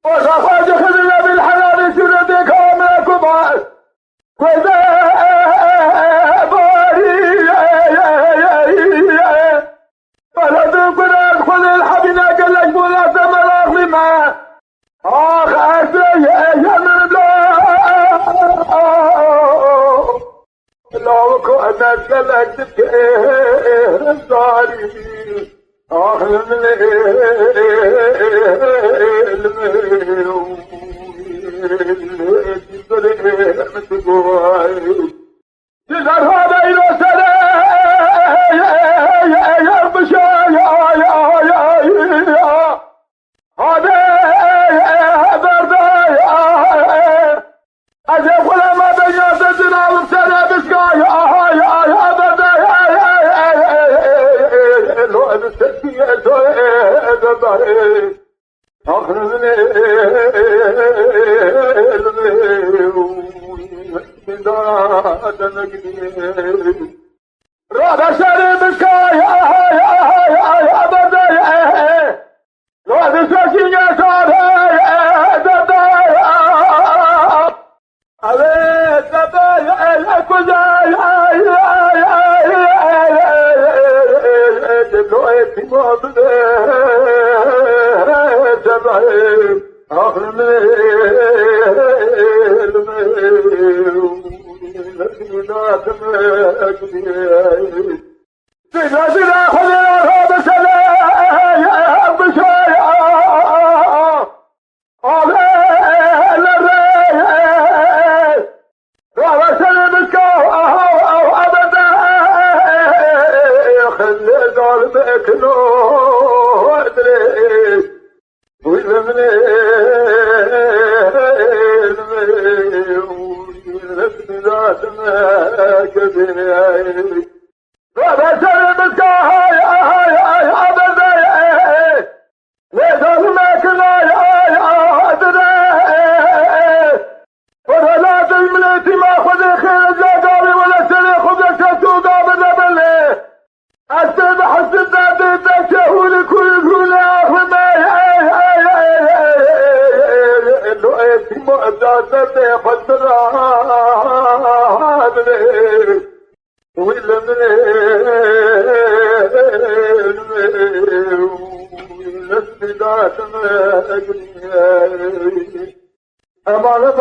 وصفات خذنا بالحلال سردك وماكم وإذا باري فلا تقرأ خذ الحبنا قلق بولا تمراغ لما آخر يا من لو كنت سلكت الظالمين آخر من تظهر هذا إلى يا بشا يا هذا بردا أجيب ولا ما بينا تجنا وسنا بسكا يا بردا لو أبستي آخر من رابع شاري بسكا يا بردا لو أبستي يا سارة أمان